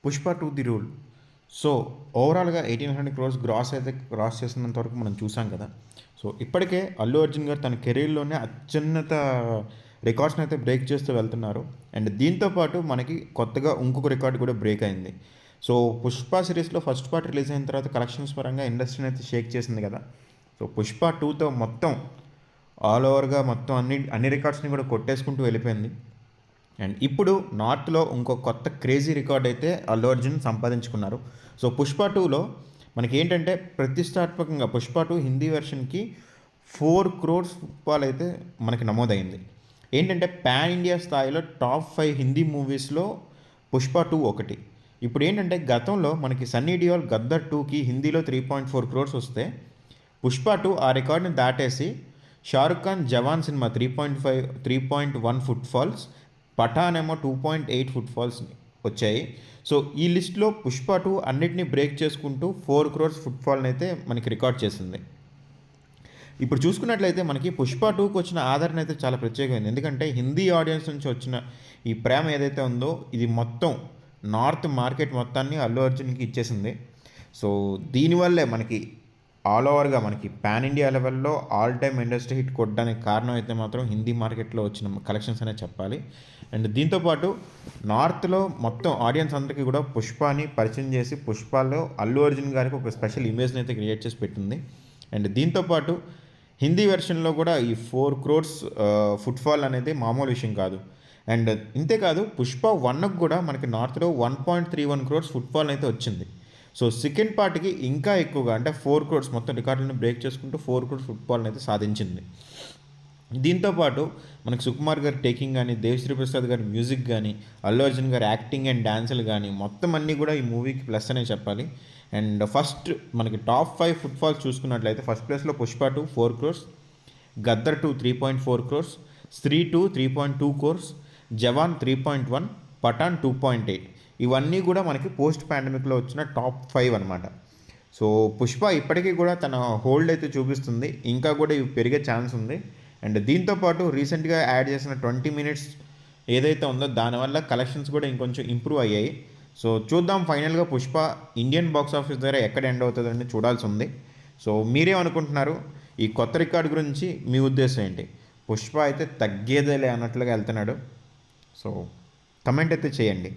Pushpa 2 the rule. So, ఓవరాల్‌గా 1800 crores gross అయితే cross చేసినంత వరకు మనం చూసాం కదా! సో, ఇప్పటికే అల్లు అర్జున్ గారు తన కెరీర్‌లోనే అత్యున్నత రికార్డ్స్‌ని అయితే బ్రేక్ చేస్తూ వెళ్తున్నారు. అండ్ దీంతో పాటు మనకి కొత్తగా ఇంకొక రికార్డ్ కూడా బ్రేక్ అయింది. సో, 'పుష్ప' సిరీస్‌లో ఫస్ట్ పార్ట్ రిలీజ్ అయిన తర్వాత కలెక్షన్స్ పరంగా ఇండస్ట్రీని అయితే షేక్ చేసింది కదా! సో, 'పుష్ప 2'తో మొత్తం ఆల్ ఓవర్‌గా మొత్తం అన్ని రికార్డ్స్‌ని కూడా కొట్టేసుకుంటూ వెళ్ళిపోయింది. అండ్ ఇప్పుడు నార్త్‌లో ఇంకో కొత్త క్రేజీ రికార్డ్ అయితే అల్లు అర్జున్ సంపాదించుకున్నారు. సో, 'పుష్ప 2'లో మనకేంటంటే ప్రతిష్టాత్మకంగా 'పుష్ప 2' హిందీ వెర్షన్‌కి 4 క్రోర్స్ ఫుట్‌ఫాల్ అయితే మనకి నమోదైంది. ఏంటంటే పాన్ ఇండియా స్థాయిలో టాప్ 5 హిందీ మూవీస్‌లో 'పుష్ప 2' ఒకటి. ఇప్పుడేంటంటే గతంలో మనకి 'సన్నీ డియోల్' 'గద్దర్ 2'కి హిందీలో 3.4 క్రోర్స్ వస్తే 'పుష్ప 2' ఆ రికార్డ్‌ని దాటేసి 'షారుఖ్ ఖాన్' 'జవాన్' సినిమా 3.1 ఫుట్‌ఫాల్స్, 'పఠాన్' ఏమో 2.8 ఫుట్‌ఫాల్స్ వచ్చాయి. సో, ఈ లిస్ట్‌లో 'పుష్ప 2' అన్నిటిని బ్రేక్ చేసుకుంటూ 4 క్రోర్స్ ఫుట్‌ఫాల్‌నైతే మనకి రికార్డ్ చేసింది. ఇప్పుడు చూసుకున్నట్లయితే మనకి 'పుష్ప 2'కి వచ్చిన ఆదరణ అయితే చాలా ప్రత్యేకమైంది. ఎందుకంటే హిందీ ఆడియన్స్ నుంచి వచ్చిన ఈ ప్రేమ ఏదైతే ఉందో ఇది మొత్తం నార్త్ మార్కెట్ మొత్తాన్ని అల్లు అర్జున్‌కి ఇచ్చేసింది. సో, దీనివల్లే మనకి ఆల్ ఓవర్‌గా మనకి పాన్ ఇండియా లెవెల్‌లో ఆల్ టైమ్ ఇండస్ట్రీ హిట్ కొట్టడానికి కారణం అయితే మాత్రం హిందీ మార్కెట్‌లో వచ్చిన కలెక్షన్స్ అనే చెప్పాలి. అండ్ దీంతో పాటు నార్త్‌లో మొత్తం ఆడియన్స్ అందరికీ కూడా 'పుష్పని' పరిచయం చేసి 'పుష్పలో' అల్లు అర్జున్ గారికి ఒక స్పెషల్ ఇమేజ్‌ని అయితే క్రియేట్ చేసి పెట్టింది. అండ్ దీంతో పాటు హిందీ వెర్షన్‌లో కూడా ఈ 4 క్రోర్స్ ఫుట్‌ఫాల్ అనేది మామూలు విషయం కాదు. అండ్ ఇంతేకాదు 'పుష్ప 1'కి కూడా మనకి నార్త్‌లో 1.31 క్రోర్స్ ఫుట్‌ఫాల్ అయితే వచ్చింది. సో, సెకండ్ పార్ట్‌కి ఇంకా ఎక్కువగా అంటే 4 క్రోర్స్ మొత్తం రికార్డులను బ్రేక్ చేసుకుంటూ 4 క్రోర్స్ ఫుట్‌ఫాల్‌ని అయితే సాధించింది. దీంతో పాటు మనకి సుకుమార్ గారి టేకింగ్ గాని, దేవిశ్రీ ప్రసాద్ గారి మ్యూజిక్ గాని, అల్లు అర్జున్ గారి యాక్టింగ్ అండ్ డాన్సులు గాని మొత్తం అన్నీ కూడా ఈ మూవీకి ప్లస్ అనే చెప్పాలి. అండ్ ఫస్ట్ మనకి టాప్ 5 ఫుట్‌ఫాల్స్ చూసుకున్నట్లయితే ఫస్ట్ ప్లేస్‌లో 'పుష్ప 2' 4 క్రోర్స్, 'గద్దర్ 2' 3.4 క్రోర్స్, 'స్త్రీ 2' 3.2 క్రోర్స్, 'జవాన్' 3.1, 'పఠాన్' 2.8 ఇవన్నీ కూడా మనకి పోస్ట్ పాండమిక్‌లో వచ్చిన టాప్ 5 అనమాట. సో, 'పుష్ప' ఇప్పటికీ కూడా తన హోల్డ్ అయితే చూపిస్తుంది. ఇంకా కూడా ఇవి పెరిగే ఛాన్స్ ఉంది. అండ్ దీంతో పాటు రీసెంట్‌గా యాడ్ చేసిన 20 మినిట్స్ ఏదైతే ఉందో దానివల్ల కలెక్షన్స్ కూడా ఇంకొంచెం ఇంప్రూవ్ అయ్యాయి. సో, చూద్దాం ఫైనల్‌గా 'పుష్ప' ఇండియన్ బాక్స్ ఆఫీస్ దగ్గర ఎక్కడ ఎండ్ అవుతదని చూడాల్సి ఉంది. సో, మీరేమనుకుంటున్నారు? ఈ కొత్త రికార్డ్ గురించి మీ ఉద్దేశం ఏంటి? 'పుష్ప' అయితే తగ్గేదేలే అన్నట్లుగా ఎళ్తున్నాడు. సో, కమెంట్ అయితే చేయండి.